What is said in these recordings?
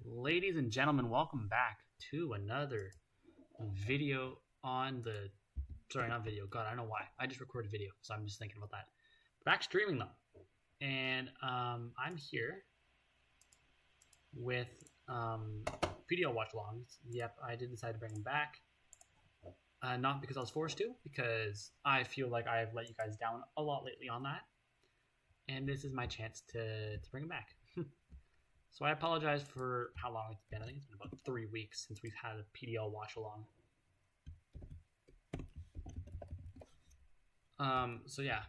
Ladies and gentlemen, welcome back to another video on the... Sorry, not video. God, I don't know why. I just recorded video, so I'm just thinking about that. Back streaming them. And I'm here with Pdl Watchalongs. Yep, I did decide to bring them back. Not because I was forced to, because I feel like I've let you guys down a lot lately on that. And this is my chance to bring them back. So I apologize for how long it's been. I think it's been about 3 weeks since we've had a Pdl watch along. So yeah.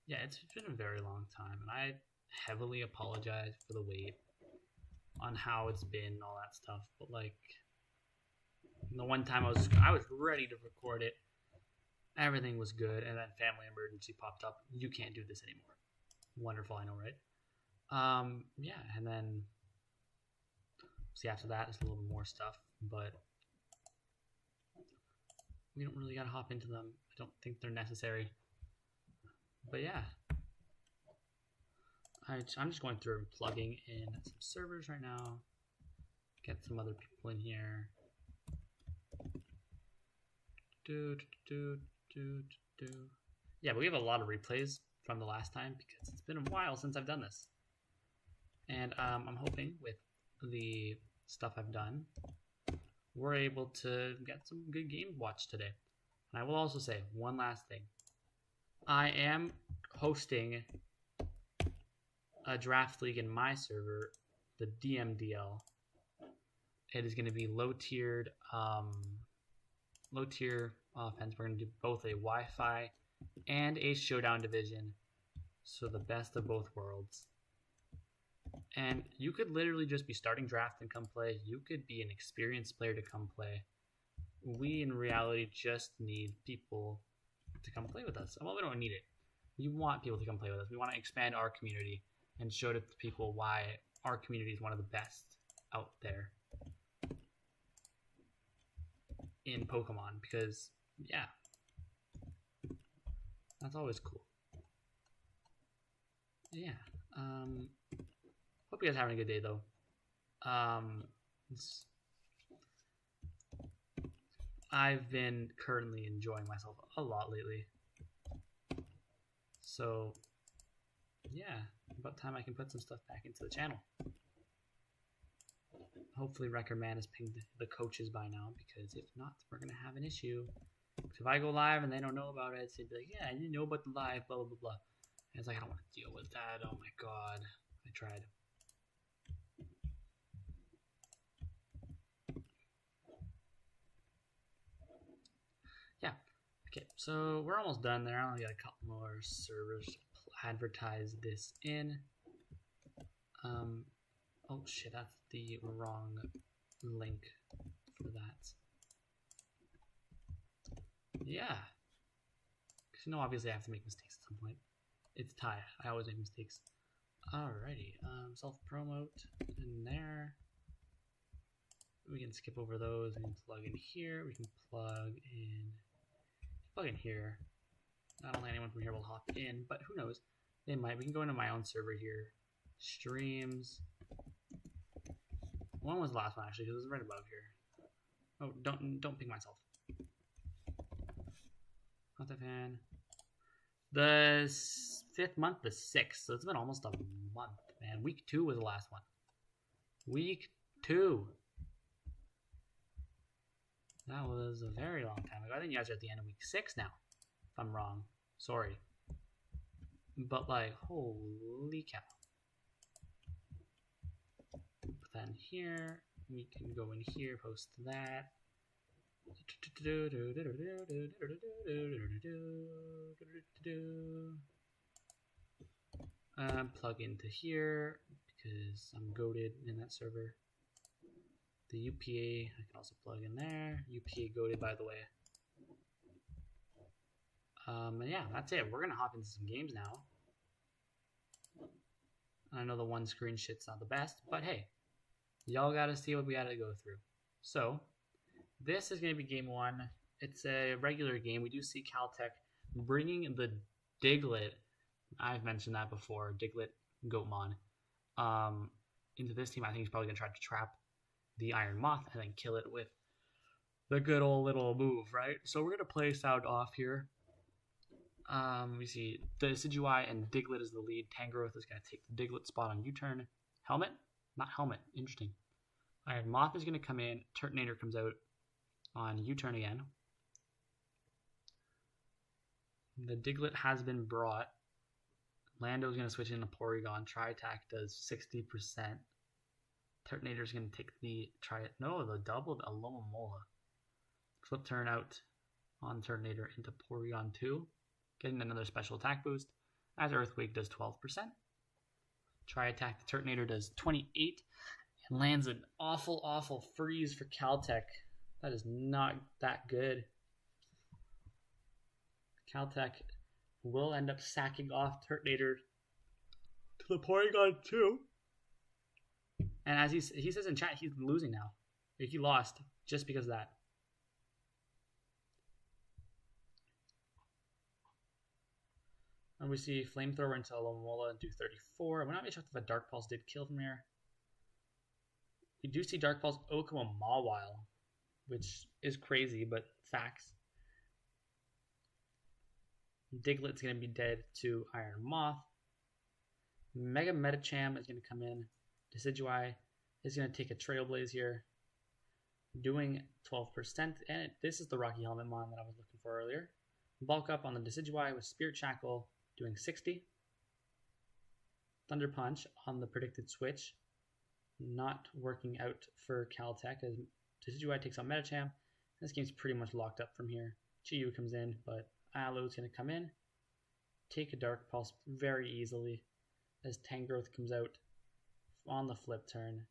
Yeah, it's been a very long time, and I heavily apologize for the wait on how it's been and all that stuff. But like, the one time I was ready to record it. Everything was good, and then family emergency popped up. You can't do this anymore. Wonderful, I know, right? Yeah, and then see after that, there's a little bit more stuff, but we don't really gotta hop into them. I don't think they're necessary. But yeah, I'm just going through and plugging in some servers right now. Get some other people in here. Yeah, but we have a lot of replays from the last time because it's been a while since I've done this. And I'm hoping with the stuff I've done, we're able to get some good games watched today. And I will also say one last thing. I am hosting a draft league in my server, the DMDL. It is going to be low-tier offense. We're going to do both a Wi-Fi and a showdown division. So the best of both worlds. And you could literally just be starting draft and come play. You could be an experienced player to come play. We, in reality, just need people to come play with us. Well, we don't need it. We want people to come play with us. We want to expand our community and show to people why our community is one of the best out there in Pokemon, because yeah, that's always cool. Yeah, hope you guys are having a good day though. I've been currently enjoying myself a lot lately, so yeah, about time I can put some stuff back into the channel. Hopefully Recordman has pinged the coaches by now, because if not, we're going to have an issue. If I go live and they don't know about it, they'd be like, yeah, I didn't know about the live, blah, blah, blah, blah. And it's like, I don't want to deal with that. Oh my god. I tried. Yeah. Okay, so we're almost done there. I only got a couple more servers to advertise this in. Oh shit, that's the wrong link for that. Yeah. Because, you know, obviously I have to make mistakes at some point. It's Thai. I always make mistakes. Alrighty. Self-promote in there. We can skip over those. We can plug in here. We can plug in here. Not only anyone from here will hop in, but who knows? They might. We can go into my own server here. Streams. When was the last one, actually? Because it was right above here. Oh, don't ping myself. Not that fan. The 5th month, the 6th. So it's been almost a month, man. Week 2 was the last one. Week 2. That was a very long time ago. I think you guys are at the end of week 6 now. If I'm wrong. Sorry. But like, holy cow. Then here, we can go in here, post that. Plug into here because I'm goated in that server. The UPA, I can also plug in there. UPA goated, by the way. And yeah, that's it. We're gonna hop into some games now. I know the one screen shit's not the best, but hey. Y'all gotta see what we gotta go through. So, this is gonna be game 1. It's a regular game. We do see Caltech bringing the Diglett, I've mentioned that before, Diglett Goatmon, into this team. I think he's probably going to try to trap the Iron Moth and then kill it with the good old little move, right? So we're going to play Sound off here. We see the Decidueye and Diglett is the lead. Tangrowth is going to take the Diglett spot on U-turn. Helmet? Not Helmet. Interesting. Iron Moth is going to come in. Turtonator comes out on U-turn again. The Diglett has been brought. Lando is going to switch in a Porygon. Tri-Attack does 60%. Turtonator is going to take the the double Alomomola. Flip turn out on Turtonator into Porygon 2. Getting another special attack boost. As Earthquake does 12%. Tri-Attack, the Turtonator does 28. And lands an awful freeze for Caltech. That is not that good. Caltech will end up sacking off Turtonator to the Porygon 2. And as he says in chat, he's losing now. He lost just because of that. And we see Flamethrower into Alomomola and do 34. I'm not really shocked if a Dark Pulse did kill from here. We do see Dark Pulse Okama Mawile, which is crazy, but facts. Diglett's going to be dead to Iron Moth. Mega Metacham is going to come in. Decidueye is going to take a Trailblaze here, doing 12%. And this is the Rocky Helmet Mon that I was looking for earlier. Bulk up on the Decidueye with Spirit Shackle, doing 60. Thunder Punch on the predicted switch, not working out for Caltech as Decidueye takes on Metacham. This game's pretty much locked up from here. Chi-Yu comes in, but Alo's going to come in, take a Dark Pulse very easily as Tangrowth comes out on the flip turn.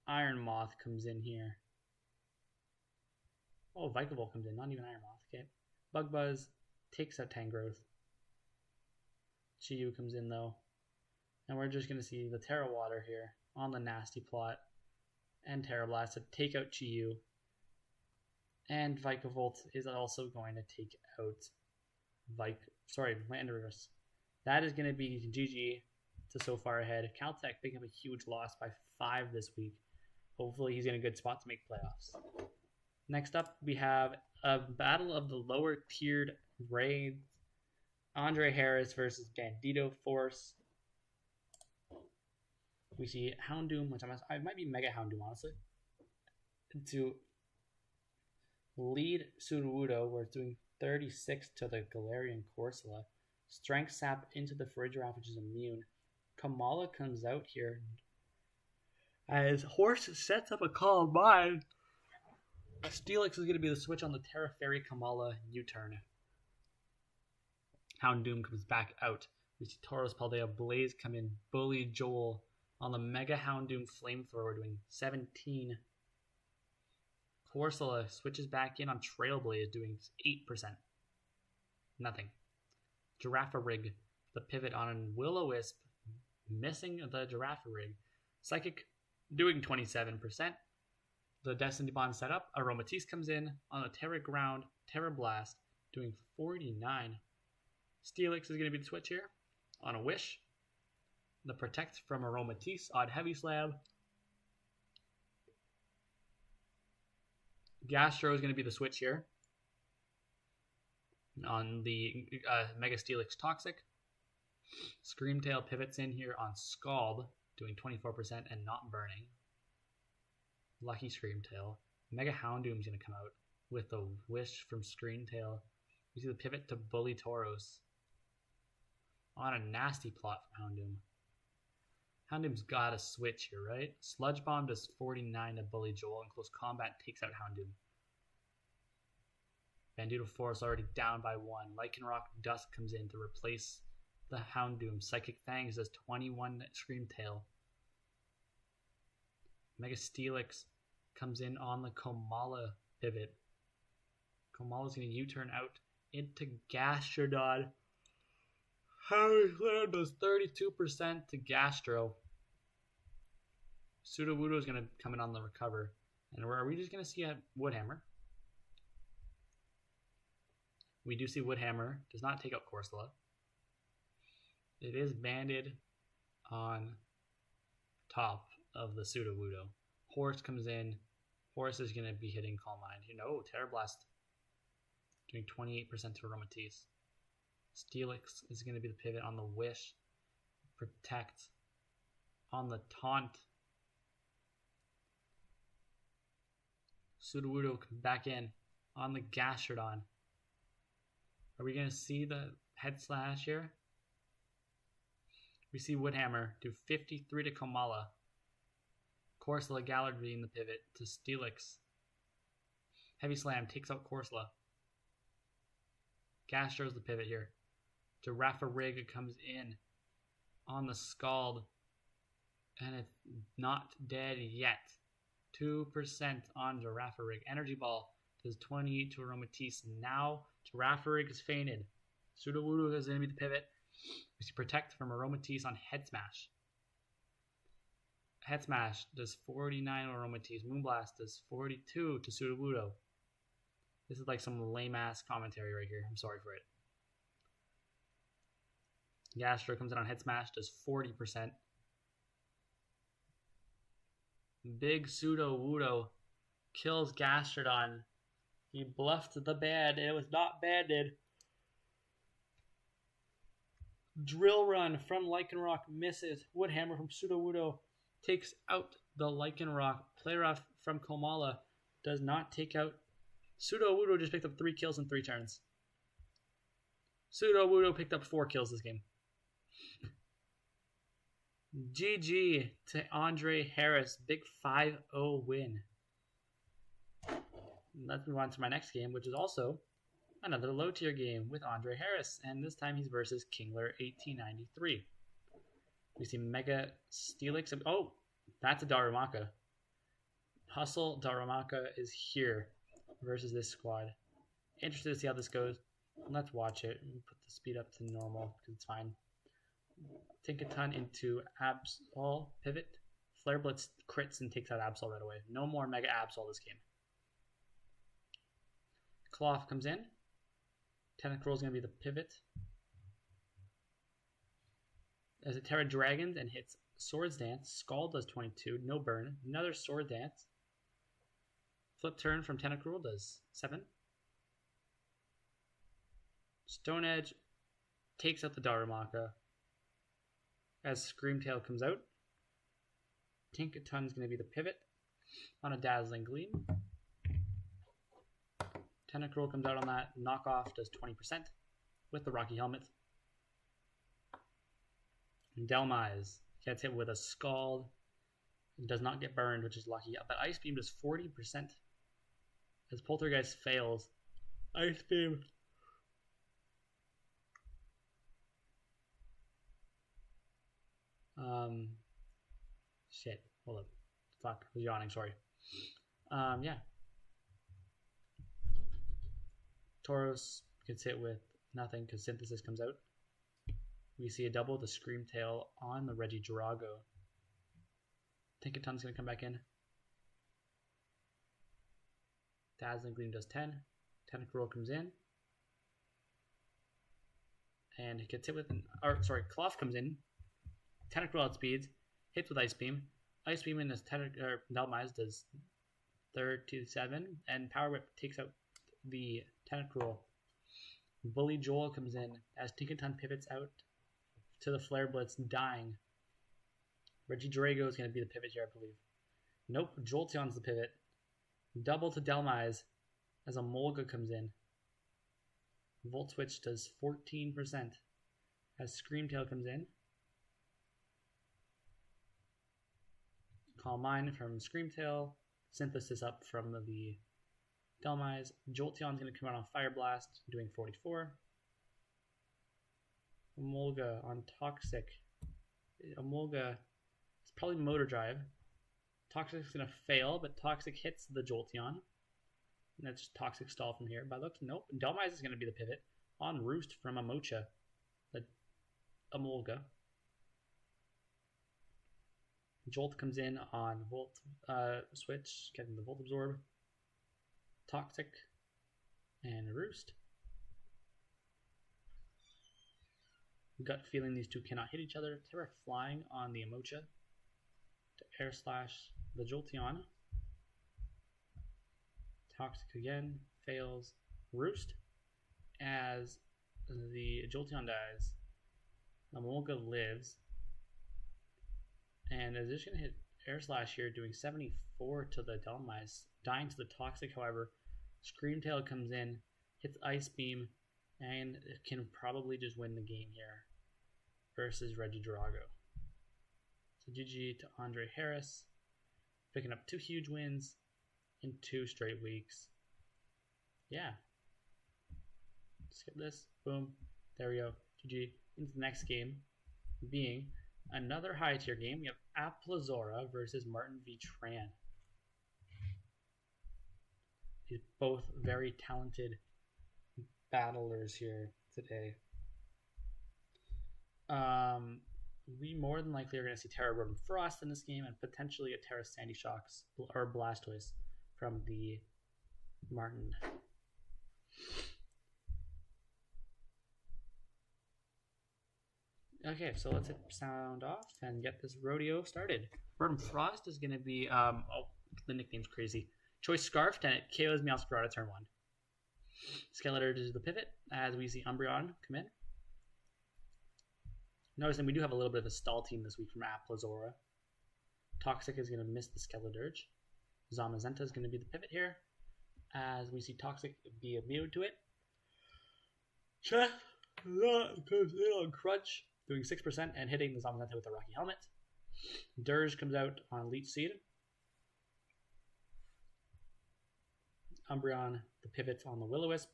Iron Moth comes in here. Oh, Vikavolt comes in, not even Iron Moth. Okay. Bug Buzz takes out Tangrowth. Chi-Yu comes in though. And we're just going to see the Terra Water here on the Nasty Plot and Terra Blast to take out Chi-Yu. And Vikavolt is also going to take out Landorus. That is going to be GG to so far ahead. Caltech picking up a huge loss by 5 this week. Hopefully he's in a good spot to make playoffs. Next up, we have a battle of the lower tiered raids. Andre Harris versus Bandito Force. We see Houndoom, which I might be Mega Houndoom, honestly, to lead Sudowoodo, where it's doing 36 to the Galarian Corsola. Strength Sap into the Farigiraf, which is immune. Kamala comes out here as Horse sets up a Calm Mind. Steelix is going to be the switch on the Terra Fairy Kamala U-turn. Houndoom comes back out. We see Tauros Paldea Blaze come in. Bully Joel on the Mega Houndoom Flamethrower doing 17. Corsola switches back in on Trailblaze doing 8%. Nothing. Girafarig, the pivot on Will-O-Wisp, missing the Girafarig. Psychic doing 27%. The Destiny Bond setup. Aromatisse comes in on the Terra Ground, Terra Blast, doing 49. Steelix is going to be the switch here on a Wish. The Protect from Aromatisse on Heavy Slab. Gastro is going to be the switch here on the Mega Steelix Toxic. Screamtail pivots in here on Scald, doing 24% and not burning. Lucky Screamtail. Mega Houndoom is going to come out with the Wish from Screamtail. We see the pivot to Bully Tauros on a Nasty Plot from Houndoom. Houndoom's got a switch here, right? Sludge Bomb does 49 to Bully Joel, and Close Combat takes out Houndoom. Bandito Force already down by 1. Lycanroc Dusk comes in to replace the Houndoom. Psychic Fangs does 21 Screamtail. Mega Steelix comes in on the Komala pivot. Komala's going to U-turn out into Gastrodon. Harry Clan does 32% to Gastro. Sudowoodo is going to come in on the recover. And are we just going to see a Woodhammer? We do see Woodhammer does not take out Corsola. It is banded on top of the Sudowoodo. Horse comes in. Horse is going to be hitting Calm Mind. You know, Terror Blast doing 28% to Aromatisse. Steelix is going to be the pivot on the Wish. Protect on the Taunt. Sudowoodo back in on the Gastrodon. Are we going to see the head slash here? We see Woodhammer do 53 to Komala. Corsola Gallard being the pivot to Steelix. Heavy Slam takes out Corsola. Gastro's the pivot here. Girafarig comes in on the Scald. And it's not dead yet. 2% on Girafarig. Energy Ball does 28 to Aromatisse. Now Girafarig is fainted. Sudowoodo is going to be the pivot. We see Protect from Aromatisse on Head Smash. Head Smash does 49 to Aromatisse. Moonblast does 42 to Sudowoodo. This is like some lame-ass commentary right here. I'm sorry for it. Gastro comes in on Head Smash, does 40%. Big Sudowoodo kills Gastrodon. He bluffed the ban. It was not banded. Drill Run from Lycanroc misses. Woodhammer from Sudowoodo takes out the Lycanroc. Play Rough from Komala does not take out. Sudowoodo just picked up 3 kills in 3 turns. Sudowoodo picked up 4 kills this game. GG to Andre Harris. Big 5-0 win. Let's move on to my next game, which is also another low tier game with Andre Harris. And this time he's versus Kingler 1893. We see Mega Steelix. Oh, that's a Darumaka. Hustle Darumaka is here versus this squad. Interested to see how this goes. Let's watch it. Put the speed up to normal because it's fine. Tinkaton into Absol pivot. Flare Blitz crits and takes out Absol right away. No more Mega Absol this game. Cloth comes in. Tentacruel is going to be the pivot. As a Terra Dragons and hits Swords Dance. Scald does 22. No burn. Another Sword Dance. Flip Turn from Tentacruel does 7. Stone Edge takes out the Darumaka. As Screamtail comes out. Tinkaton's going to be the pivot on a Dazzling Gleam. Tentacruel comes out on that. Knockoff does 20% with the Rocky Helmet. Delmise gets hit with a Scald. Does not get burned, which is lucky. But Ice Beam does 40%. As Poltergeist fails. Ice Beam. Shit. Hold up. Fuck. I was yawning. Sorry. Yeah. Tauros gets hit with nothing because Synthesis comes out. We see a double the Screamtail on the Regigirago. Tinkaton's going to come back in. Dazzling Gleam does 10. Tentacruel comes in. And it gets hit with Cloth comes in. Tentacruel outspeeds. Hits with Ice Beam. Ice Beam in this Delmise does 37. And Power Whip takes out the Tentacruel. Bully Joel comes in as Tinkaton pivots out to the Flare Blitz, dying. Regidrago is going to be the pivot here, I believe. Nope, Jolteon's the pivot. Double to Delmise as a Molga comes in. Volt Switch does 14% as Screamtail comes in. Calm Mind from Screamtail. Synthesis up from the Delmise. Jolteon's going to come out on Fire Blast, doing 44. Emolga on Toxic. Emolga is probably Motor Drive. Toxic's going to fail, but Toxic hits the Jolteon. And that's just Toxic stall from here. By looks, nope. Delmise is going to be the pivot on Roost from Amocha. The Emolga. Jolt comes in on Volt Switch, getting the Volt Absorb. Toxic and Roost. Gut feeling these two cannot hit each other. Terra flying on the Emocha to air slash the Jolteon. Toxic again, fails. Roost as the Jolteon dies. The Molga lives. And is just going to hit air slash here, doing 74 to the Delmise. Dying to the Toxic, however. Screamtail comes in, hits Ice Beam, and it can probably just win the game here versus Regidrago. So GG to Andre Harris, picking up 2 huge wins in 2 straight weeks. Yeah. Skip this. Boom. There we go. GG. Into the next game, being another high tier game. We have Applezora versus Martin V. Tran. These both very talented battlers here today. We more than likely are going to see Terra Rotom Frost in this game, and potentially a Terra Sandy Shocks or Blastoise from the Martin. Okay, so let's hit sound off and get this rodeo started. Rotom Frost is going to be, the nickname's crazy. Choice Scarfed, and it KOs Meowscarada turn 1. Skeletor does the pivot as we see Umbreon come in. Noticing we do have a little bit of a stall team this week from Applezora. Toxic is going to miss the Skeledirge. Zamazenta is going to be the pivot here as we see Toxic be immune to it. Comes in on Crunch, doing 6% and hitting the Zamazenta with a Rocky Helmet. Dirge comes out on Leech Seed. Umbreon, the pivot on the Will-O-Wisp.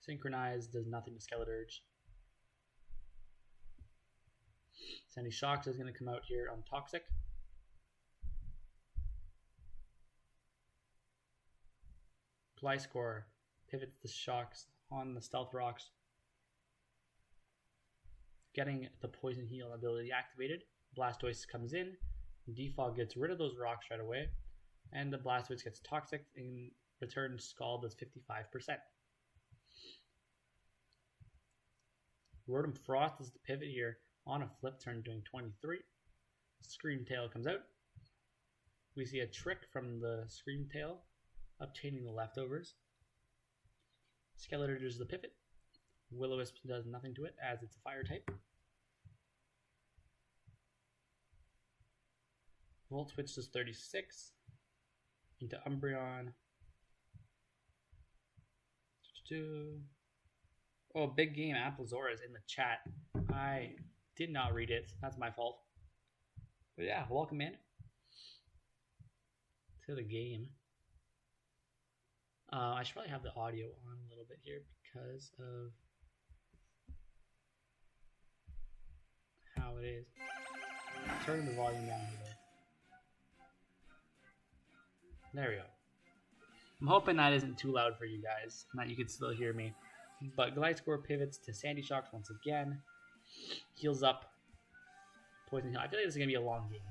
Synchronize does nothing to Skeledirge. Sandy Shocks is going to come out here on Toxic. Gliscor pivots the Shocks on the Stealth Rocks, getting the Poison Heal ability activated. Blastoise comes in. Defog gets rid of those rocks right away. And the Blastoise gets Toxic. In return, Scald does 55%. Rotom Frost is the pivot here on a flip turn, doing 23. Screamtail comes out. We see a trick from the Screamtail, obtaining the leftovers. Skeletor does the pivot. Will-O-Wisp does nothing to it as it's a fire type. Volt Switch does 36 into Umbreon. Oh, big game. Applezora is in the chat. I did not read it. That's my fault. But yeah, welcome in to the game. I should probably have the audio on a little bit here because of how it is. Turn the volume down here. There we go. I'm hoping that isn't too loud for you guys and that you can still hear me. But Gliscor pivots to Sandy Shocks once again. Heals up. Poison Heal. I feel like this is going to be a long game.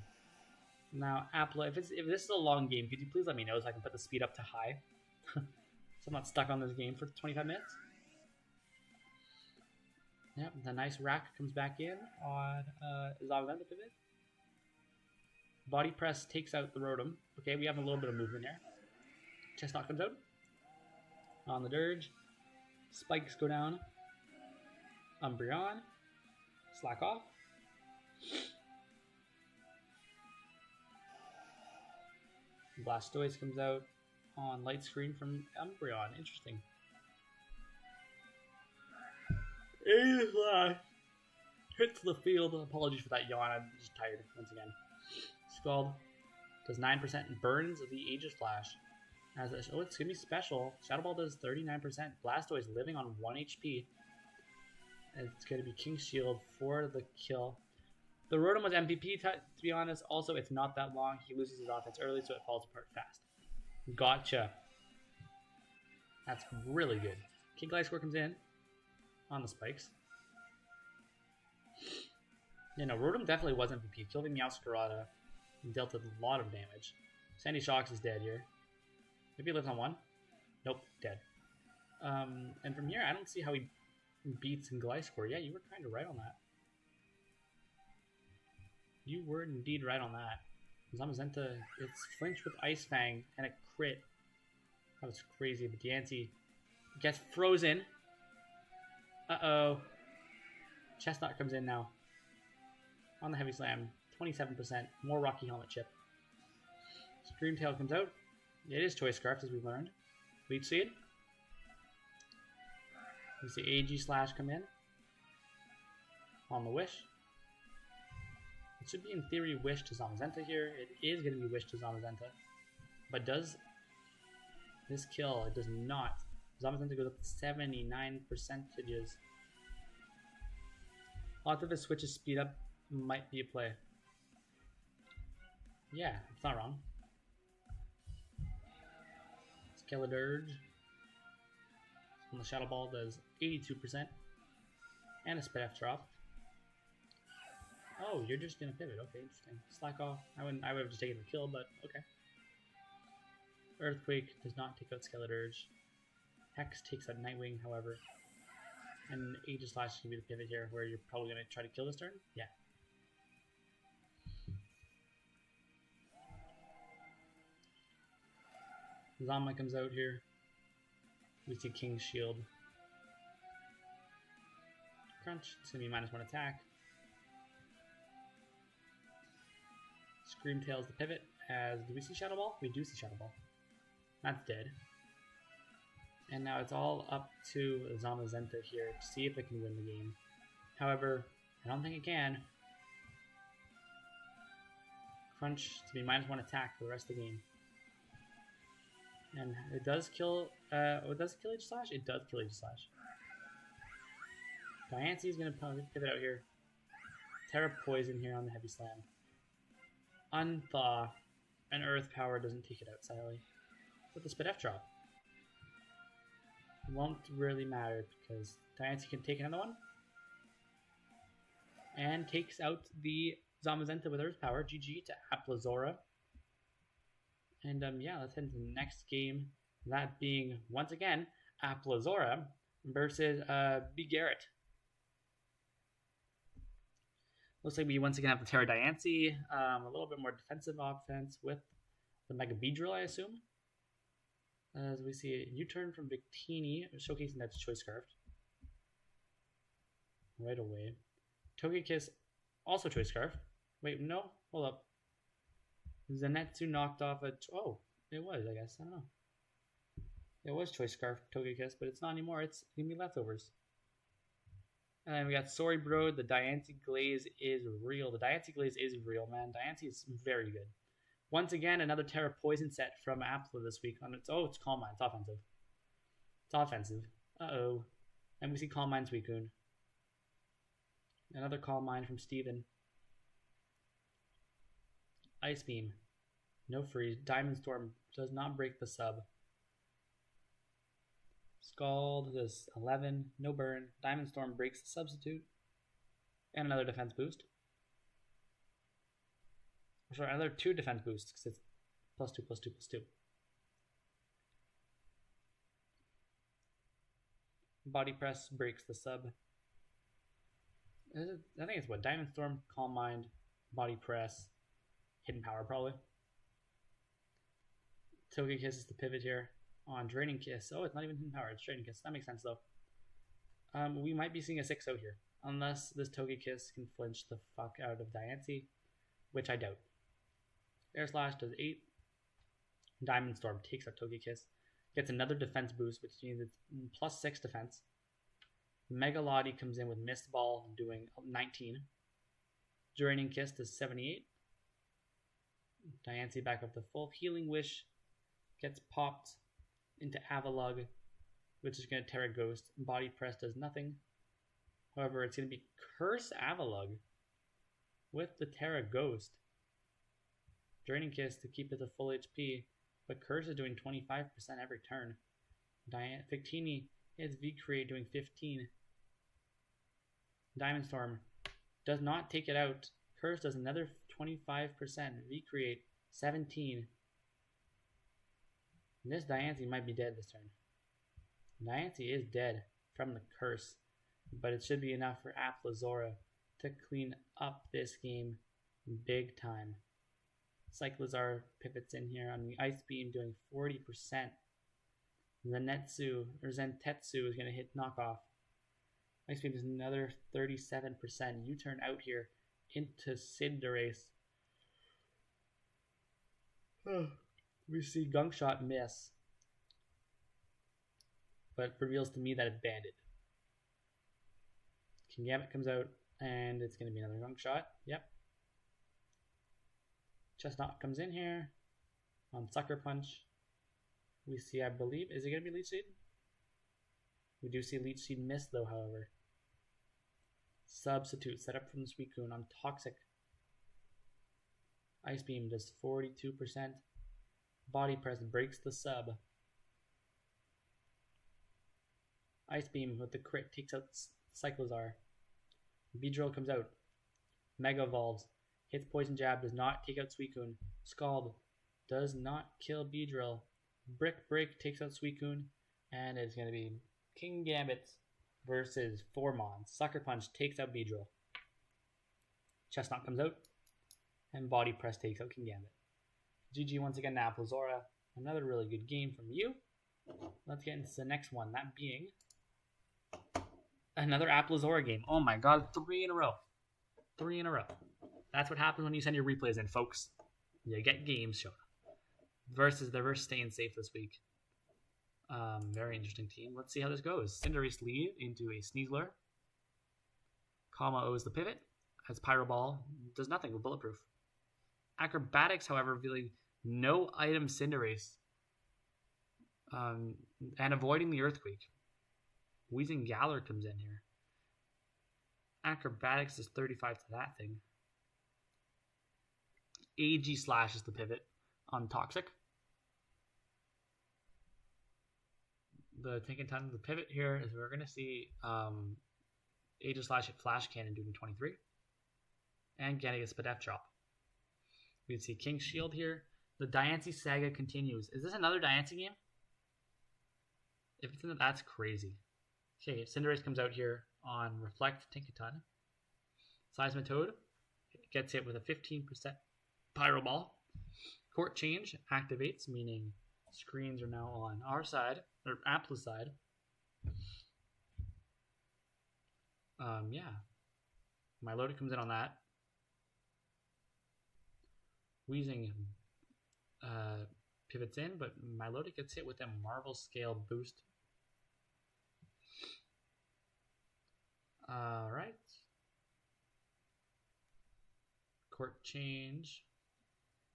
Now, Apple, if this is a long game, could you please let me know so I can put the speed up to high? So I'm not stuck on this game for 25 minutes. Yep, the nice rack comes back in on Zamazenta pivot. Body Press takes out the Rotom. Okay, we have a little bit of movement here. Chestnut comes out. On the Dirge. Spikes go down. Umbreon. Slack off. Blastoise comes out on Light Screen from Umbreon. Interesting. Hits the field. Apologies for that yawn. I'm just tired once again. Scald does 9% and burns the Aegis Flash. As it's going to be special. Shadow Ball does 39%. Blastoise living on 1 HP. It's going to be King Shield for the kill. The Rotom was MVP, to be honest. Also, it's not that long. He loses his offense early, so it falls apart fast. Gotcha. That's really good. King Gliscor comes in on the spikes. Yeah, no, Rotom definitely was MVP. Killed the Meowscarada and dealt a lot of damage. Sandy Shocks is dead here. Maybe he lives on 1. Nope, dead. And from here, I don't see how he beats Gliscor. Yeah, you were kind of right on that. You were indeed right on that. Zamazenta, it's flinched with Ice Fang and a crit. That was crazy, but Diancie gets frozen. Uh-oh. Chestnut comes in now. On the Heavy Slam, 27%. More Rocky Helmet chip. Screamtail comes out. It is Choice Scarf, as we've learned. Leech Seed. We see AG Slash come in. On the Wish. It should be, in theory, Wish to Zamazenta here. It is going to be Wish to Zamazenta. But does this kill? It does not. Zamazenta goes up to 79%. Lots of his switches speed up might be a play. Yeah, it's not wrong. Skeledirge on the Shadow Ball does 82%. And a Spit F drop. Oh, you're just gonna pivot. Okay, interesting. Slack off. I would have just taken the kill, but okay. Earthquake does not take out Skeledirge. Hex takes out Nightwing, however. And Aegis Slash is gonna be the pivot here, where you're probably gonna try to kill this turn. Yeah. Zama comes out here. We see King's Shield. Crunch. It's gonna be -1 attack. Screamtail's the pivot. Do we see Shadow Ball? We do see Shadow Ball. That's dead. And now it's all up to Zamazenta here to see if it can win the game. However, I don't think it can. Crunch to be -1 attack for the rest of the game. And it does kill. It does kill Aegis Slash. It does kill Aegis Slash. Diancie is gonna pivot out here. Terra Poison here on the Heavy Slam. Unthaw. And Earth Power doesn't take it out, sadly. With the Spit F drop. It won't really matter because Diancie can take another one. And takes out the Zamazenta with Earth Power. GG to Applazora. And yeah, let's head into the next game. That being, once again, Applazora versus B. Garrett. Looks like we once again have the Terra Diancie. A little bit more defensive offense with the Mega Beedrill, I assume. As we see a U-turn from Victini, showcasing that's Choice Scarf. Right away. Togekiss, also Choice Scarf. Wait, no, hold up. Zenitsu knocked off a... Oh, it was, I guess. I don't know. It was Choice Scarf Togekiss, but it's not anymore. It's going to be leftovers. And then we got Sorry Bro. The Diancie Glaze is real. The Diancie Glaze is real, man. Diancie is very good. Once again, another Terra Poison set from Appler this week. It's Calm Mind. It's offensive. It's offensive. Uh-oh. And we see Calm Mind Suicune. Another Calm Mind from Steven. Ice Beam. No freeze. Diamond Storm does not break the sub. Scald does 11. No burn. Diamond Storm breaks the substitute. And another defense boost. Sorry, another 2 defense boosts because it's +2, +2, +2. Body Press breaks the sub. I think it's what? Diamond Storm, Calm Mind, Body Press, Hidden Power probably. Togekiss is the pivot here on Draining Kiss. Oh, it's not even Hidden Power, it's Draining Kiss. That makes sense though. We might be seeing a 6-0 here. Unless this Togekiss can flinch the fuck out of Diancie, which I doubt. Air Slash does 8. Diamond Storm takes out Togekiss. Gets another defense boost, which means it's +6 defense. Mega Lottie comes in with Mist Ball doing 19. Draining Kiss does 78. Diancie back up to full. Healing Wish gets popped into Avalugg, which is going to Terra Ghost. Body Press does nothing. However, it's going to be Curse Avalugg with the Terra Ghost. Draining Kiss to keep it to full HP, but Curse is doing 25% every turn. Victini hits V-Create doing 15. Diamond Storm does not take it out. Curse does another 25%. V-Create 17. And this Diancie might be dead this turn. Diancie is dead from the Curse. but it should be enough for Applezora to clean up this game big time. Cyclizar pivots in here on the Ice Beam, doing 40%. Zentetsu is going to hit knockoff. Ice Beam is another 37%. U-turn out here into Cinderace. We see Gunk Shot miss, but reveals to me that it's banded. Kingambit comes out, and it's going to be another Gunk Shot. Yep. Chestnut comes in here on Sucker Punch. We see, I believe, is it going to be Leech Seed? We do see Leech Seed miss, though, however. Substitute set up from the Suicune on Toxic. Ice Beam does 42%. Body Press breaks the sub. Ice Beam with the crit takes out Cyclizar. Beedrill comes out. Mega Evolves. Hits Poison Jab, does not take out Suicune. Scald does not kill Beedrill. Brick Break takes out Suicune. And it's going to be Kingambit versus Formon. Sucker Punch takes out Beedrill. Chestnut comes out. And Body Press takes out Kingambit. GG once again to Applezora. Another really good game from you. Let's get into the next one. That being another Applezora game. Oh my god, 3 in a row. 3 in a row. That's what happens when you send your replays in, folks. You get games shown. They're versus staying safe this week. Very interesting team. Let's see how this goes. Cinderace lead into a Sneasler. Kama owes the pivot. Has Pyro Ball. Does nothing with Bulletproof. Acrobatics, however, revealing no item Cinderace. And avoiding the Earthquake. Wheezing Galar comes in here. Acrobatics is 35 to that thing. AG Slash is the pivot on Toxic. The Tinkaton, the pivot here is we're going to see AG Slash hit Flash Cannon doing 23. And getting a Spadef Chop. We can see King Shield here. The Diancie saga continues. Is this another Diancie game? If it's in that's crazy. Okay, Cinderace comes out here on Reflect Tinkaton. Seismitoad gets hit with a 15% Pyro Ball. Court Change activates, meaning screens are now on our side, or Apple's side. Yeah. Milotic comes in on that. Wheezing pivots in, but Milotic gets hit with a Marvel Scale boost. Alright. Court Change.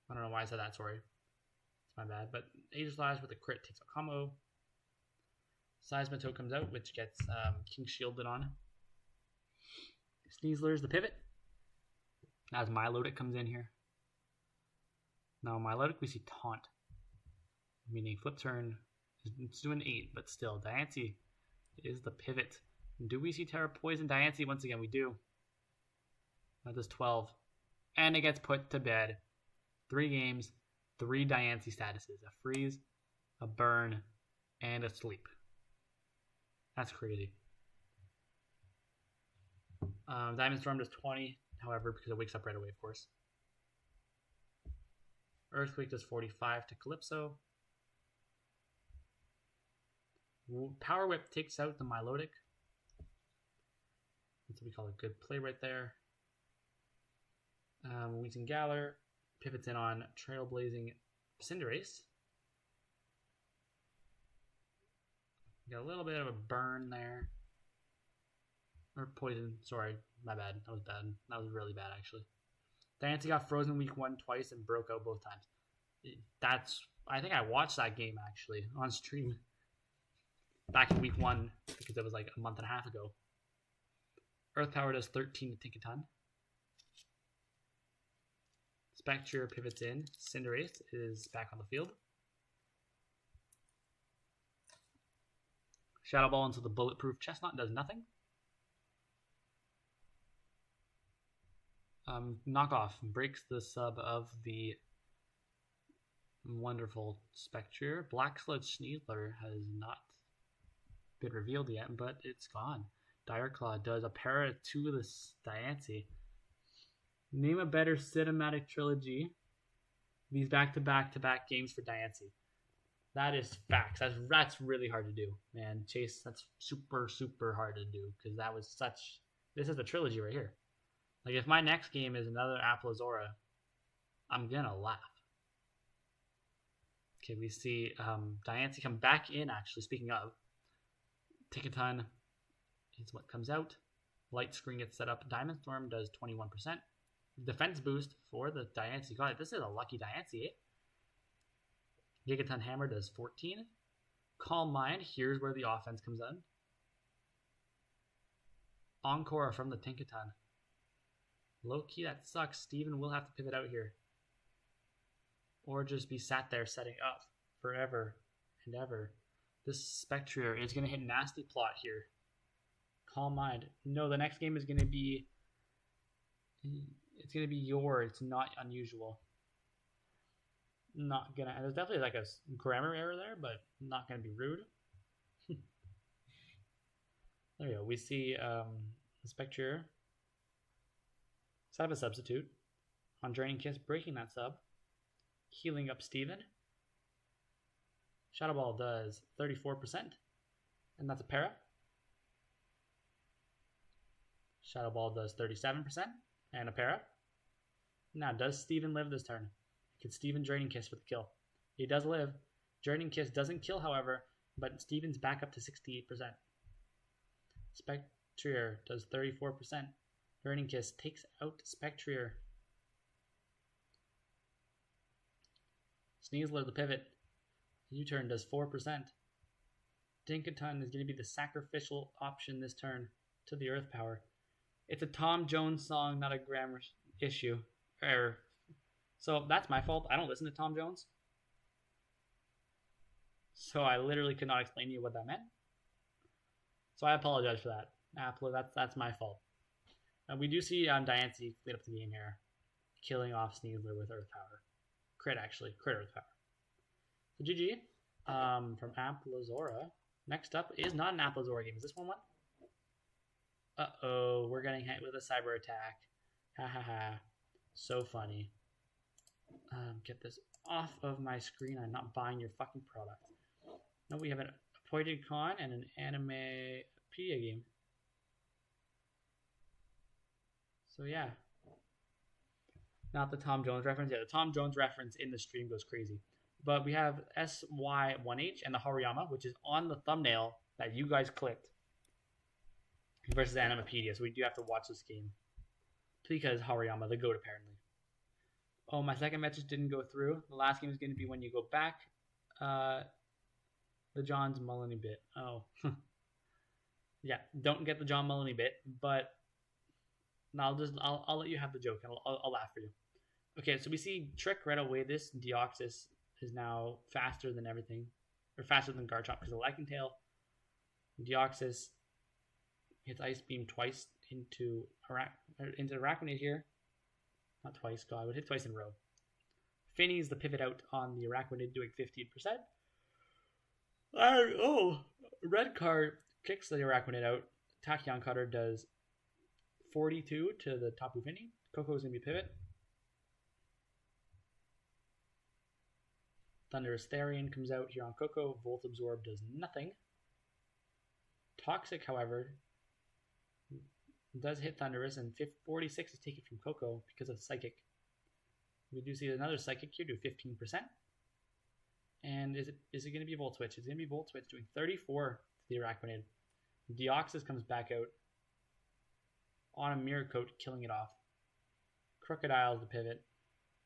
I don't know why I said that, sorry. It's my bad. But Aegislash with a crit takes a combo. Seismitoad comes out, which gets King Shielded on. Sneasler's the pivot. As Milotic comes in here. Now, Milotic, we see Taunt. Meaning flip turn. It's doing 8, but still. Diancie is the pivot. Do we see Terra Poison Diancie? Once again, we do. That does 12. And it gets put to bed. 3 games, 3 Diancie statuses. A freeze, a burn, and a sleep. That's crazy. Diamond Storm does 20, however, because it wakes up right away, of course. Earthquake does 45 to Calypso. Power Whip takes out the Milotic. That's what we call a good play right there. Wheezing Galar pivots in on Trailblazing Cinderace. Got a little bit of a burn there. Or poison. Sorry, my bad. That was bad. That was really bad, actually. Diancie got frozen week 1 twice and broke out both times. I think I watched that game, actually, on stream. Back in week 1, because it was like a month and a half ago. Earth Power does 13 to Tinkaton. Spectre pivots in. Cinderace is back on the field. Shadow Ball into the Bulletproof Chestnut does nothing. Knockoff breaks the sub of the wonderful Spectre. Black Sludge Sneasler has not been revealed yet, but it's gone. Direclaw does a para to the Diancie. Name a better cinematic trilogy. These back-to-back-to-back games for Diancie. That is facts. That's really hard to do, man. Chase, that's super, super hard to do because that was such... This is the trilogy right here. Like, if my next game is another Applezora, I'm going to laugh. Okay, we see Diancie come back in, actually, speaking of. Tickaton is what comes out. Light screen gets set up. Diamond Storm does 21%. Defense boost for the Diancie. God, this is a lucky Diancie, eh? Gigaton Hammer does 14. Calm Mind, here's where the offense comes in. Encore from the Tinkaton. Low key, that sucks. Steven will have to pivot out here. Or just be sat there setting up forever and ever. This Spectrier is going to hit nasty plot here. Calm Mind. No, the next game is going to be... It's going to be yours. It's not unusual. Not gonna. There's definitely like a grammar error there, but not gonna be rude. There we go. We see Spectre set up a substitute on Draining Kiss, breaking that sub, healing up Steven. Shadow Ball does 34%, and that's a para. Shadow Ball does 37%, and a para. Now, does Steven live this turn? Can Steven Draining Kiss for the kill? He does live. Draining Kiss doesn't kill, however, but Steven's back up to 68%. Spectrier does 34%. Draining Kiss takes out Spectrier. Sneasler, the pivot. U-turn does 4%. Dinkaton is going to be the sacrificial option this turn to the Earth Power. It's a Tom Jones song, not a grammar issue. Error. So that's my fault. I don't listen to Tom Jones. So I literally could not explain to you what that meant. So I apologize for that. Apple, that's my fault. We do see Diancie lead up the game here, killing off Sneasler with Earth Power. Crit Earth Power. So GG from Applezora. Next up is not an Applezora game. Is this one? Uh-oh, we're getting hit with a cyber attack. Ha ha ha. So funny. Get this off of my screen. I'm not buying your fucking product. No, we have an Appointed Con and an Animepedia game. So yeah. Not the Tom Jones reference. Yeah, the Tom Jones reference in the stream goes crazy. But we have SY1H and the Hariyama, which is on the thumbnail that you guys clicked, versus Animepedia. So we do have to watch this game. Because Hariyama, the GOAT, apparently. Oh, my second message didn't go through. The last game is going to be when you go back. The John's Mullany bit. Oh. Yeah, don't get the John Mullany bit, but I'll let you have the joke, and I'll laugh for you. Okay, so we see Trick right away. This Deoxys is now faster than everything, or faster than Garchomp because of Lightning Tail. Deoxys hits Ice Beam twice into Araquanid here. Not twice, God, I would hit twice in a row. Finny's the pivot out on the Araquanid doing 15%. Red card kicks the Araquanid out. Tachyon Cutter does 42 to the Tapu Fini. Coco's going to be pivot. Thunderous Therian comes out here on Coco. Volt Absorb does nothing. Toxic, however, does hit Thunderous, and 46 is taken from Coco because of Psychic. We do see another Psychic here do 15%. And is it going to be Volt Switch? It's going to be Volt Switch doing 34 to the Araquanid. Deoxys comes back out on a Mirror Coat, killing it off. Crocodile is the pivot,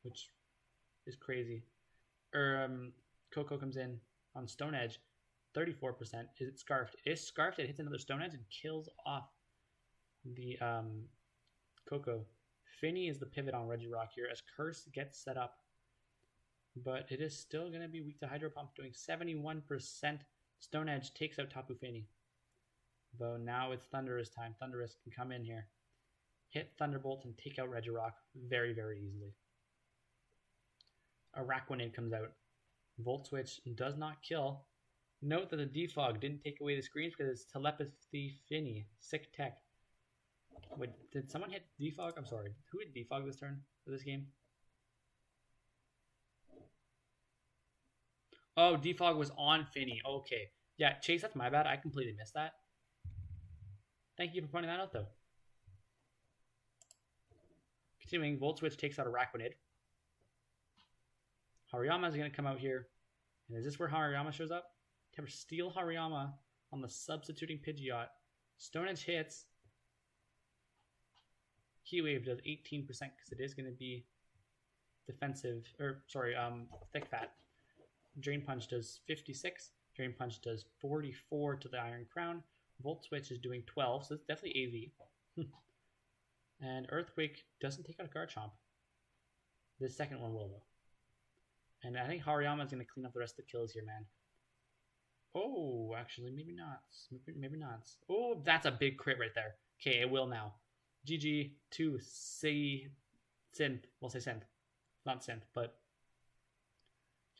which is crazy. Coco comes in on Stone Edge, 34%. Is it Scarfed? It is Scarfed. It hits another Stone Edge and kills off the Coco. Finny is the pivot on Regirock here as Curse gets set up. But it is still going to be weak to Hydro Pump, doing 71%. Stone Edge takes out Tapu Fini. But now it's Thunderous time. Thunderous can come in here, hit Thunderbolt, and take out Regirock very, very easily. Araquanid comes out. Volt Switch does not kill. Note that the defog didn't take away the screens because it's telepathy finny. Sick tech. Wait, did someone hit defog? I'm sorry. Who hit defog this turn for this game? Oh, defog was on Finny. Okay. Yeah, Chase, that's my bad. I completely missed that. Thank you for pointing that out, though. Continuing, Volt Switch takes out a Araquanid. Hariyama is going to come out here. And is this where Hariyama shows up? Temper Steel Hariyama on the substituting Pidgeot. Stone Edge hits. Heat Wave does 18% because it is going to be defensive, thick fat. Drain Punch does 56. Drain Punch does 44 to the Iron Crown. Volt Switch is doing 12, so it's definitely AV. And Earthquake doesn't take out a Garchomp. This second one will, though. And I think Hariyama is going to clean up the rest of the kills here, man. Oh, actually, maybe not. Maybe not. Oh, that's a big crit right there. Okay, it will now. GG to Synth. We'll say Synth. Not Synth, but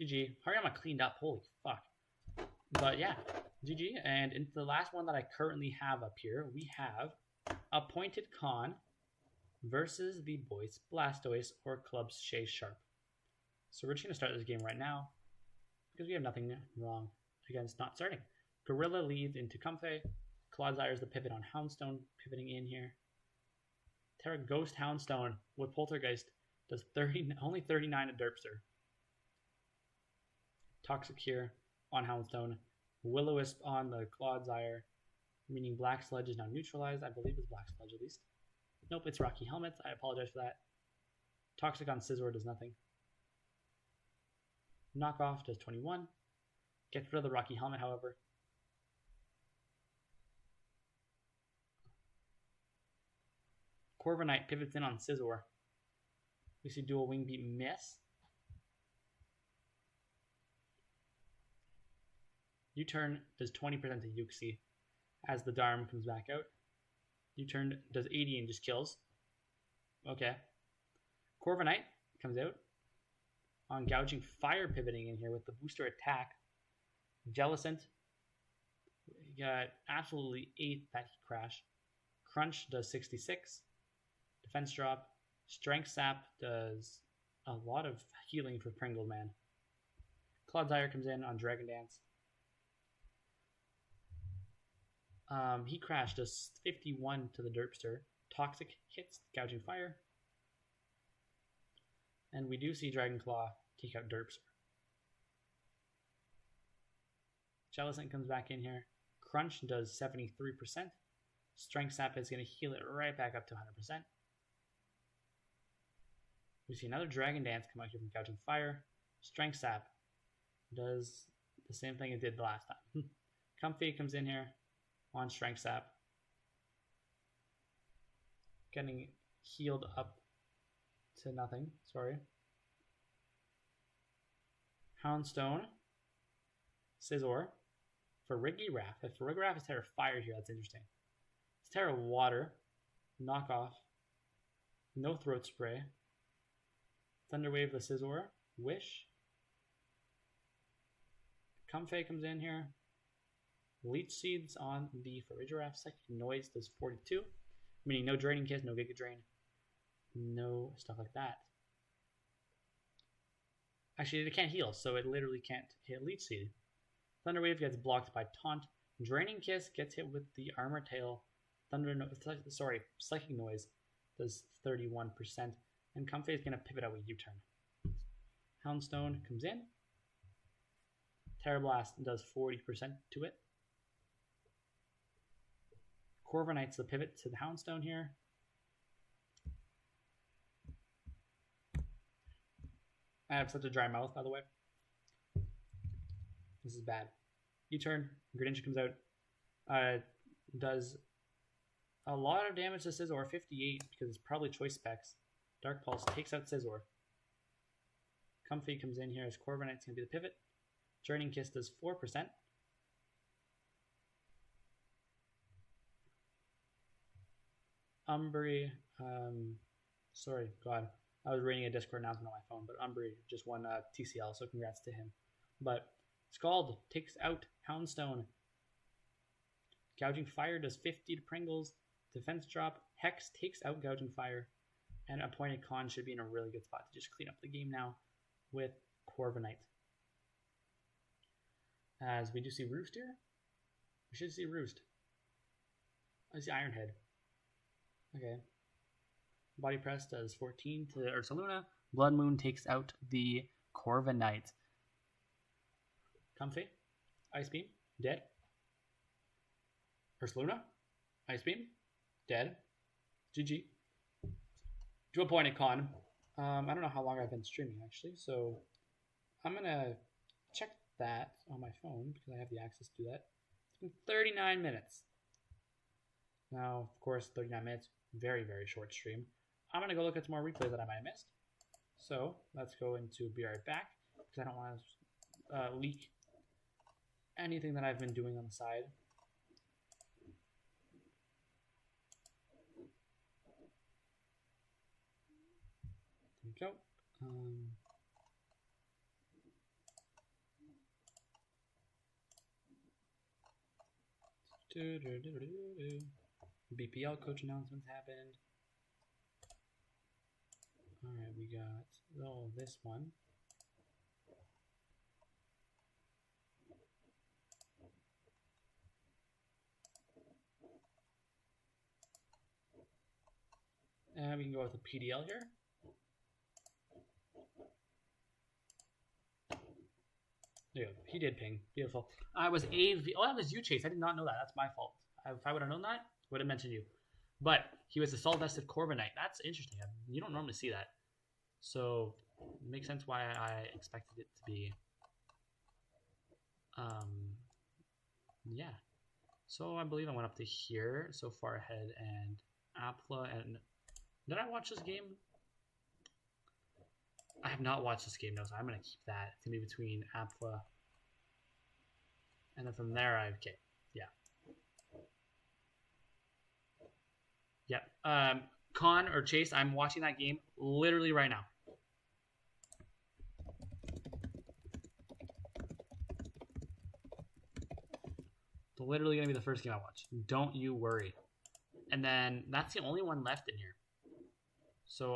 GG. Hariyama cleaned up. Holy fuck. But yeah, GG. And into the last one that I currently have up here, we have Appointed Con versus the Boys Blastoise or Club's Shay Sharp. So we're just going to start this game right now because we have nothing wrong against not starting. Gorilla leads into Comfey. Clodsire is the pivot on Houndstone, pivoting in here. Terra Ghost Houndstone with Poltergeist does only 39 to Derpster. Toxic here on Houndstone. Will-O-Wisp on the Clodsire, meaning Black Sludge is now neutralized. I believe it's Black Sludge at least. Nope, it's Rocky Helmet. I apologize for that. Toxic on Scizor does nothing. Knockoff does 21. Gets rid of the Rocky Helmet, however. Corviknight pivots in on Scizor. We see dual Wing Beat miss. U-turn does 20% to Yuxi as the Darm comes back out. U-turn does 80 and just kills. Okay. Corviknight comes out on Gouging Fire, pivoting in here with the booster attack. Jellicent got absolutely 8 that he crashed. Crunch does 66. Defense drop. Strength Sap does a lot of healing for Pringle Man. Clodsire comes in on Dragon Dance. He crashed does 51 to the Derpster. Toxic hits Gouging Fire. And we do see Dragon Claw take out Derpster. Jellicent comes back in here. Crunch does 73%. Strength Sap is going to heal it right back up to 100%. We see another Dragon Dance come out here from Gouging Fire. Strength Sap does the same thing it did the last time. Comfey comes in here on Strength Sap. Getting healed up to nothing. Sorry. Houndstone. Scizor. Farigiraf. If Farigiraf is Terra Fire here, that's interesting. It's Terra Water. Knockoff. No Throat Spray. Thunderwave the Scizor. Wish. Comfey comes in here. Leech Seeds on the Farigiraf. Psychic Noise does 42. Meaning no Draining Kiss, no Giga Drain. No stuff like that. Actually, it can't heal, so it literally can't hit Leech Seed. Thunderwave gets blocked by Taunt. Draining Kiss gets hit with the Armor Tail. Psychic Noise does 31%. And Comfey is going to pivot out with U-turn. Houndstone comes in. Terra Blast does 40% to it. Corviknight's the pivot to the Houndstone here. I have such a dry mouth, by the way. This is bad. U-turn. Greninja comes out. Does a lot of damage to Scizor, 58, because it's probably choice specs. Dark Pulse takes out Scizor. Comfey comes in here as Corviknight's going to be the pivot. Draining Kiss does 4%. Umbry, sorry, God, I was reading a Discord announcement on my phone, but Umbry just won TCL, so congrats to him. But Scald takes out Houndstone. Gouging Fire does 50 to Pringles. Defense drop. Hex takes out Gouging Fire. And Appointed Con should be in a really good spot to just clean up the game now with Corviknight. As we do see Roost here. We should see Roost. I see Ironhead. Okay. Body Press does 14 to Ursaluna. Blood Moon takes out the Corviknight. Comfey. Ice Beam. Dead. Ursaluna. Ice Beam. Dead. GG. To Appointed Con. I don't know how long I've been streaming actually, so I'm gonna check that on my phone because I have the access to that. It's been 39 minutes. Now, of course, 39 minutes, very, very short stream. I'm gonna go look at some more replays that I might have missed. So let's go into Be Right Back because I don't want to leak anything that I've been doing on the side. There we go. BPL coach announcements happened. Alright, we got this one. And we can go with a PDL here. There you go. He did ping. Beautiful. I was AV. Oh, that was you, Chase. I did not know that. That's my fault. If I would have known that, would have mentioned you. But he was a Soul-Vested Corviknight. That's interesting. You don't normally see that. So, it makes sense why I expected it to be. Yeah. So, I believe I went up to here. So far ahead. And Apla. And did I watch this game? I have not watched this game, no, so I'm going to keep that. It's going to be between Apla. And then from there, okay. Yeah. Yep. Con or Chase, I'm watching that game literally right now. It's literally going to be the first game I watch. Don't you worry. And then that's the only one left in here. So,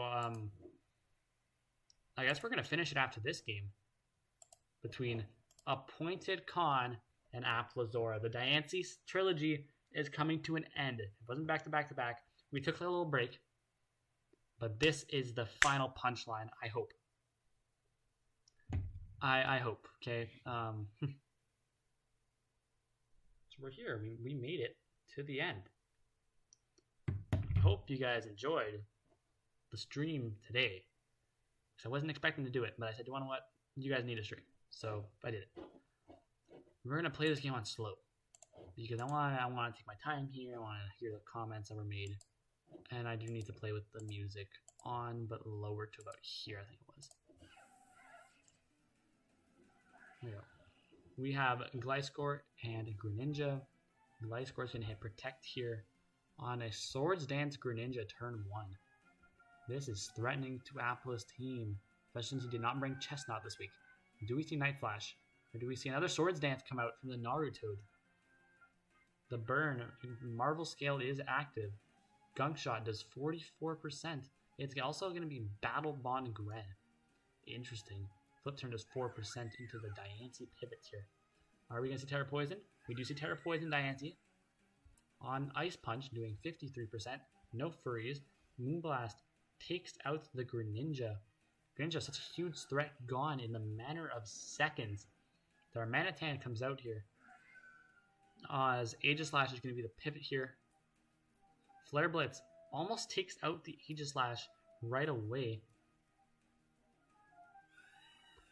I guess we're going to finish it after this game between Appointed Con and Applazora. The Diancie trilogy is coming to an end. It wasn't back to back to back. We took a little break, but this is the final punchline, I hope. I hope, okay? So we're here. We made it to the end. I hope you guys enjoyed the stream today. So I wasn't expecting to do it, but I said, you know what? You guys need a stream. So I did it. We're gonna play this game on slow because I want to take my time here. I want to hear the comments that were made, and I do need to play with the music on, but lower to about here, I think it was. There we go. We have Gliscor and Greninja. Gliscor's gonna hit Protect here on a Swords Dance Greninja turn 1. This is threatening to Appl's team, especially since he did not bring Chestnut this week. Do we see Night Flash? Or do we see another Swords Dance come out from the Naruto? The Burn, Marvel Scale is active. Gunk Shot does 44%. It's also going to be Battle Bond Gren. Interesting. Flip Turn does 4% into the Diancie pivots here. Are we going to see Terra Poison? We do see Terra Poison Diancie. On Ice Punch, doing 53%. No Furries. Moonblast takes out the Greninja. Greninja, such a huge threat, gone in the matter of seconds. The Darmanitan comes out here. As Aegislash is going to be the pivot here. Flare Blitz almost takes out the Aegislash right away.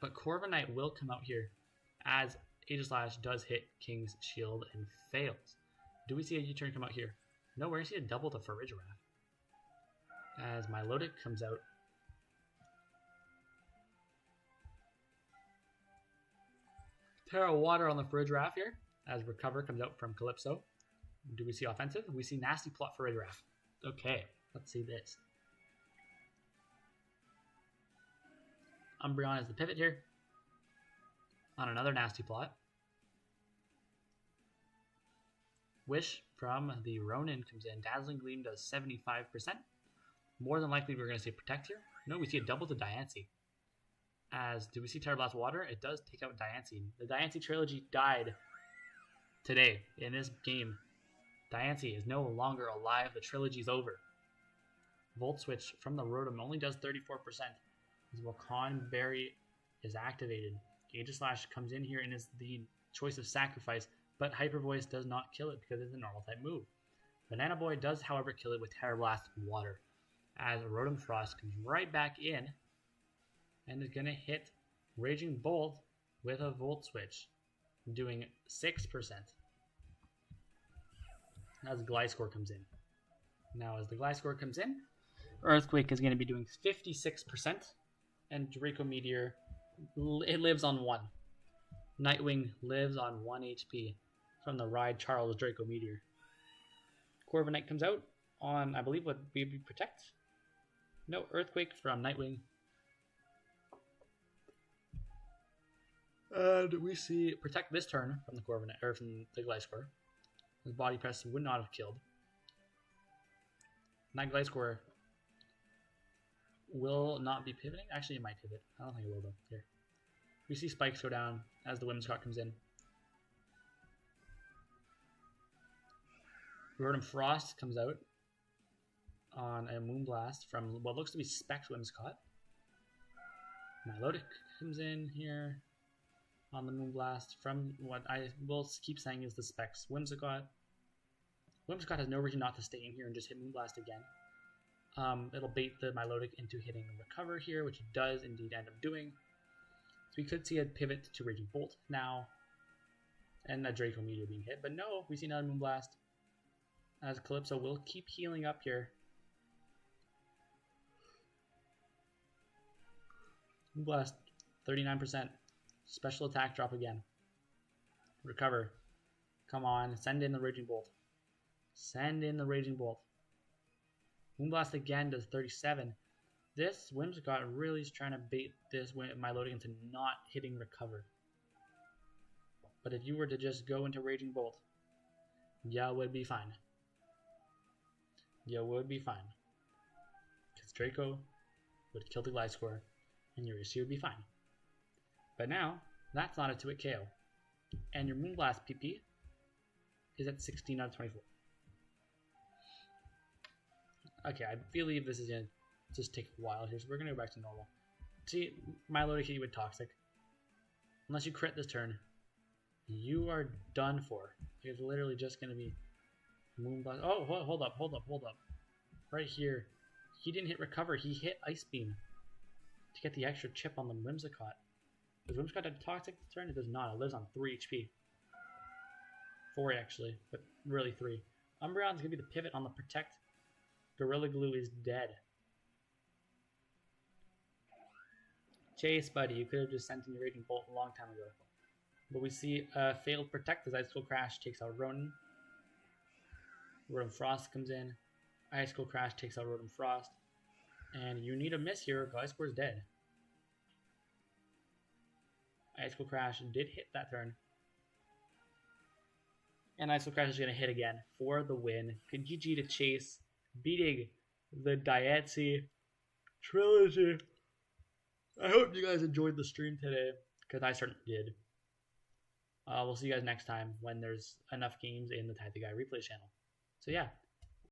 But Corviknight will come out here as Aegislash does hit King's Shield and fails. Do we see a U-turn come out here? No, we're going to see a double to Farigiraf. As Milotic comes out. Terra Water on the Farigiraf here. As Recover comes out from Calypso. Do we see offensive? We see Nasty Plot Farigiraf. Okay, let's see this. Umbreon is the pivot here. on another nasty plot. Wish from the Ronin comes in. Dazzling Gleam does 75%. More than likely we're going to see Protect here. No, we see a double to Diancie. As, do we see Terra Blast Water? It does take out Diancie. The Diancie trilogy died today in this game. Diancie is no longer alive. The trilogy's over. Volt Switch from the Rotom only does 34%. As Wakan Berry is activated. Gauge Slash comes in here and is the choice of sacrifice, but Hyper Voice does not kill it because it's a normal type move. Banana Boy does, however, kill it with Terra Blast Water. As Rotom Frost comes right back in and is going to hit Raging Bolt with a Volt Switch, doing 6%. As Gliscor comes in. Now, as the Gliscor comes in, Earthquake is going to be doing 56%, and Draco Meteor, it lives on 1. Nightwing lives on 1 HP from the Ride Charles Draco Meteor. Corviknight comes out on, I believe, what BB Protect? No, Earthquake from Nightwing. And we see Protect this turn from the Corviknight, or from the Gliscor. His Body Press would not have killed. That Gliscor will not be pivoting. Actually, it might pivot. I don't think it will, though. Here. We see Spikes go down as the Whimsicott comes in. Rotom Frost comes out on a Moonblast from what looks to be Specs Whimsicott. Milotic comes in here on the Moonblast from what I will keep saying is the Specs Whimsicott. Whimsicott has no reason not to stay in here and just hit Moonblast again. It'll bait the Milotic into hitting Recover here, which it does indeed end up doing. So we could see a pivot to Raging Bolt now, and a Draco Meteor being hit. But no, we see another Moonblast. As Calypso will keep healing up here. Moonblast, 39%. Special attack drop again. Recover. Come on, send in the Raging Bolt. Send in the Raging Bolt. Moonblast again does 37. This Whimsicott really is trying to bait this Milotic into not hitting Recover. But if you were to just go into Raging Bolt, you would be fine. You would be fine. Because Draco would kill the Gliscor, and your issue would be fine. But now, that's not a 2-hit KO. And your Moonblast PP is at 16 out of 24. Okay, I believe this is going to just take a while here, so we're going to go back to normal. See, Milotic hit you with Toxic. Unless you crit this turn, you are done for. It's literally just going to be Moonblast. Oh, hold up. Right here. He didn't hit Recover, he hit Ice Beam to get the extra chip on the Whimsicott. Does Whimsicott have Toxic this turn? It does not. It lives on 3 HP. 4 actually, but really 3. Umbreon's going to be the pivot on the Protect. Gorilla Glue is dead. Chase, buddy, you could have just sent in your Raging Bolt a long time ago. But we see a failed Protect as Icicle Crash takes out Ronin. Rotom Frost comes in. Icicle Crash takes out Rotom Frost. And you need a miss here. Gliscor's dead. Icicle Crash did hit that turn. And Icicle Crash is going to hit again for the win. GG to Chase, beating the Diancie trilogy. I hope you guys enjoyed the stream today, because I certainly did. We'll see you guys next time when there's enough games in the Type the Guy replay channel. So yeah,